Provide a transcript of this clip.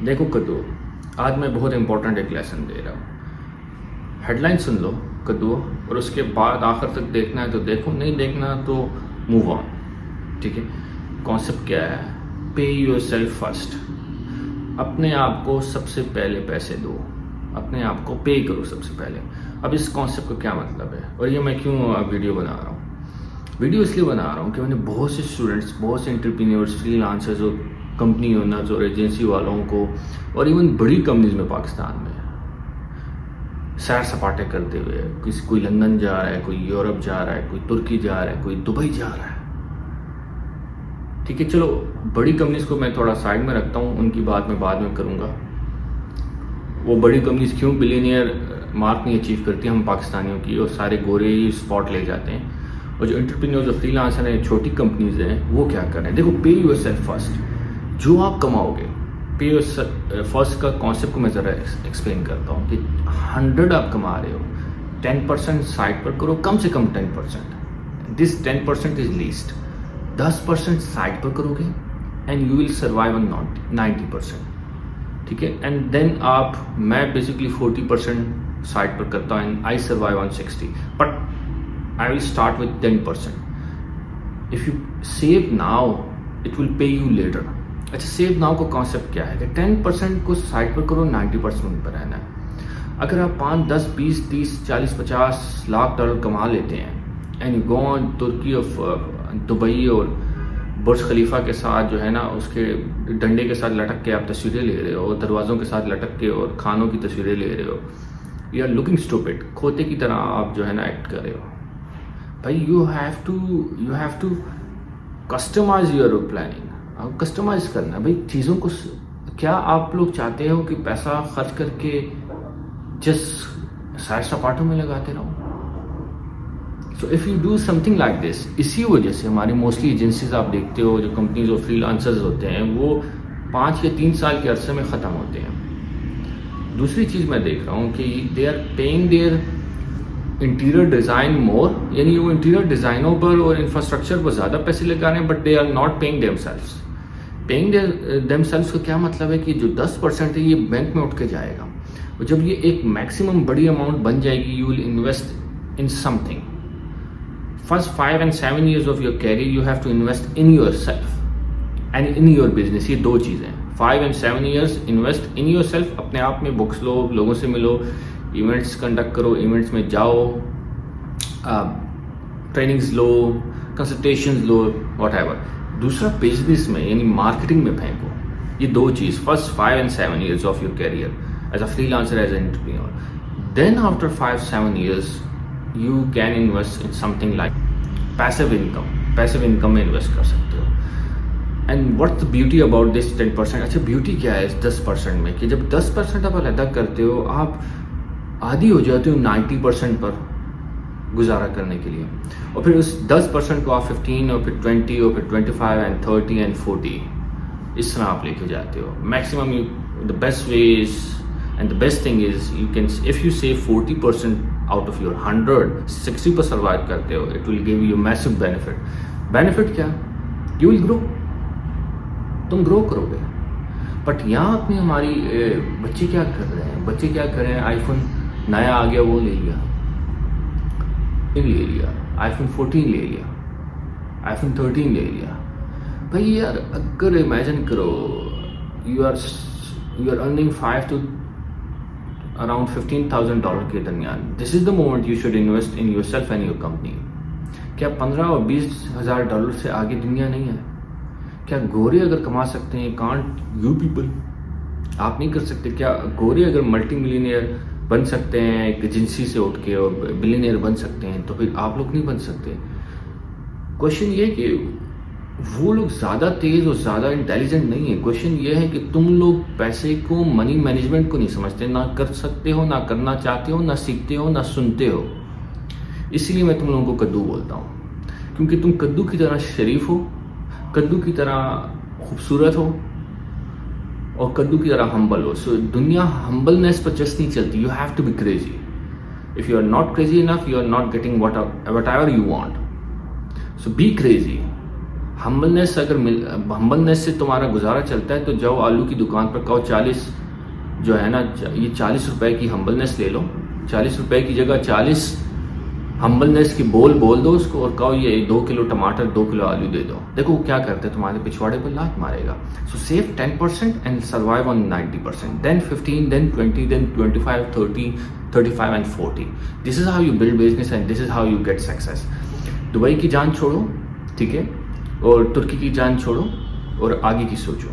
دیکھو کدو، آج میں بہت امپورٹنٹ ایک لیسن دے رہا ہوں. ہیڈ لائن سن لو کدو، اور اس کے بعد آخر تک دیکھنا ہے تو دیکھو، نہیں دیکھنا تو موو آن. ٹھیک ہے؟ کانسیپٹ کیا ہے؟ پے یور سیلف فرسٹ. اپنے آپ کو سب سے پہلے پیسے دو، اپنے آپ کو پے کرو سب سے پہلے. اب اس کانسیپٹ کا کیا مطلب ہے، اور یہ میں کیوں ویڈیو بنا رہا ہوں؟ ویڈیو اس لیے بنا رہا ہوں کہ میں نے بہت سے اسٹوڈنٹس، بہت سے انٹرپرینیورس، فری لانسرز اور کمپنی اونرز اور ایجنسی والوں کو، اور ایون بڑی کمپنیز میں پاکستان میں سیر سپاٹے کرتے ہوئے، کوئی لندن جا رہا ہے، کوئی یورپ جا رہا ہے، کوئی ترکی جا رہا ہے، کوئی دبئی جا رہا ہے. ٹھیک ہے، چلو بڑی کمپنیز کو میں تھوڑا سائڈ میں رکھتا ہوں، ان کی بات میں بعد میں کروں گا. وہ بڑی کمپنیز کیوں بلینئر مارک نہیں اچیو کرتی ہم پاکستانیوں کی، اور سارے گورے ہی اسپاٹ لے جاتے ہیں. اور جو انٹرپرینیورز اور فری لانسر ہیں، چھوٹی کمپنیز ہیں، وہ کیا کریں؟ دیکھو، پے یور سیلف فرسٹ. جو آپ کماؤ گے، پے یور فرسٹ کا کانسیپٹ کو میں ذرا ایکسپلین کرتا ہوں کہ 100 آپ کما رہے ہو، 10% سائڈ پر کرو، کم سے کم 10%. دس 10% از لیسٹ. 10% سائڈ پر کرو گے and you will survive on 90%. ٹھیک ہے؟ اینڈ دین میں بیسکلی 40% سائڈ پر کرتا ہوں and I survive on 60. But I will start with 10%. If you save now, it will pay you later. اچھا، سیو ناؤ کا concept کیا ہے کہ 10% کو سائڈ پر کرو، 90% پر رہنا ہے. اگر آپ 5, 10, 20, 30, 40, 50 لاکھ ڈالر کما لیتے ہیں and you go on Turkey of Dubai, اور برج خلیفہ کے ساتھ جو ہے نا، اس کے ڈنڈے کے ساتھ لٹک کے آپ تصویریں لے رہے ہو، دروازوں کے ساتھ لٹک کے اور کھانوں کی تصویریں لے رہے ہو، یو آر لکنگ اسٹوپڈ. کھوتے کی طرح آپ جو ہے نا ایکٹ کر رہے ہو. بھائی you have to customise your planning. Customise کرنا بھائی چیزوں کو. کیا آپ لوگ چاہتے ہو کہ پیسہ خرچ کر کے سیر سپاٹوں میں لگاتے رہو؟ So if you do some thing like this. اسی وجہ سے ہماری موسٹلی ایجنسیز آپ دیکھتے ہو، جو کمپنیز اور فری لانسرز ہوتے ہیں، وہ 5 یا 3 سال کے عرصے میں ختم ہوتے ہیں. دوسری چیز میں دیکھ رہا ہوں کہ they are paying their interior design more, یعنی وہ انٹیریئر ڈیزائنوں پر اور انفراسٹرکچر پر زیادہ پیسے لگا رہے ہیں، but they are not paying themselves. Paying themselves کا کیا مطلب ہے کہ جو 10% ہے یہ بینک میں اٹھ کے جائے گا، اور جب یہ ایک میکسیمم بڑی اماؤنٹ بن جائے گی، you will invest in some thing. First 5 and 7 years of your career you have to invest in yourself and in your business. یہ 2 چیزیں. 5 and 7 years invest in yourself. اپنے آپ میں بکس لو، لوگوں سے ملو، ایونٹس کنڈکٹ کرو، ایونٹس میں جاؤ، ٹریننگز لو، کنسلٹیشنز لو، واٹ ایور. دوسرا بزنس میں یعنی مارکیٹنگ میں پھینکو. یہ 2 چیز، first 5 and 7 years of your career as a freelancer, as an entrepreneur. Then after 5-7 years you can invest in something like passive income. Passive income میں انویسٹ کر سکتے ہو. And what's the beauty about this 10%؟ اچھا، beauty کیا ہے اس 10% میں کہ جب 10% آپ علیحدہ کرتے ہو، آپ عادی ہو جاتے ہو 90% پر گزارا کرنے کے لیے، اور پھر اس 10% کو آپ 15 اور پھر 20 اور پھر 25 and 30 and 40 اس طرح آپ لے کے جاتے ہو. Maximum the best ways and the best thing is you can, if you save 40% out of your 100, 60 per survive کرتے ہو, it will give you massive benefit. benefit کیا؟ you will grow. تم گرو کرو گے. بٹ یہاں اپنی ہماری بچے کیا کر رہے ہیں؟ بچے کیا کر رہے ہیں؟ آئی فون نیا آ گیا، وہ لے لیا، آئی فون 14 لے لیا، آئی فون 13 لے لیا. بھائی یار اگر امیجن کرو you are earning 5 to around $15,000 کے درمیان. This is the moment you should invest in yourself and your company. کیا 15 اور 20 ہزار ڈالر سے آگے دنیا نہیں ہے؟ کیا گورے اگر کما سکتے ہیں، کانٹ یو پیپل؟ آپ نہیں کر سکتے؟ کیا گورے اگر ملٹی ملینئر بن سکتے ہیں ایک ایجنسی سے اٹھ کے، اور بلینئر بن سکتے ہیں، تو پھر آپ لوگ نہیں بن سکتے؟ کوشچن یہ کہ وہ لوگ زیادہ تیز اور زیادہ انٹیلیجنٹ نہیں ہیں. کوشچن یہ ہے کہ تم لوگ پیسے کو، منی مینجمنٹ کو نہیں سمجھتے، نہ کر سکتے ہو، نہ کرنا چاہتے ہو، نہ سیکھتے ہو، نہ سنتے ہو. اسی لیے میں تم لوگوں کو کدو بولتا ہوں، کیونکہ تم کدو کی طرح شریف ہو، کدو کی طرح خوبصورت ہو، اور کدو کی طرح ہمبل ہو. سو دنیا ہمبلنس پر جسٹ نہیں چلتی. You have to be crazy. If you are not crazy enough, you are not getting whatever you want. So be crazy. Humbleness humbleness سے تمہارا گزارا چلتا ہے تو جاؤ آلو کی دکان پر کہو 40 جو ہے نا یہ 40 روپے کی ہمبلنیس لے لو, 40 روپے کی جگہ 40 ہمبلنیس کی بول دو اس کو, اور کہو یہ 2 کلو ٹماٹر 2 کلو آلو دے دو. دیکھو وہ کیا کرتے ہیں, تمہارے پچھواڑے پر لات مارے گا. So save 10% and survive on 90%, then 15, then 20, then 25, 30, 35 and 40. This is how you build business and this is how you get success. Dubai کی جان چھوڑو, ٹھیک ہے, اور ترکی کی جان چھوڑو اور آگے کی سوچو.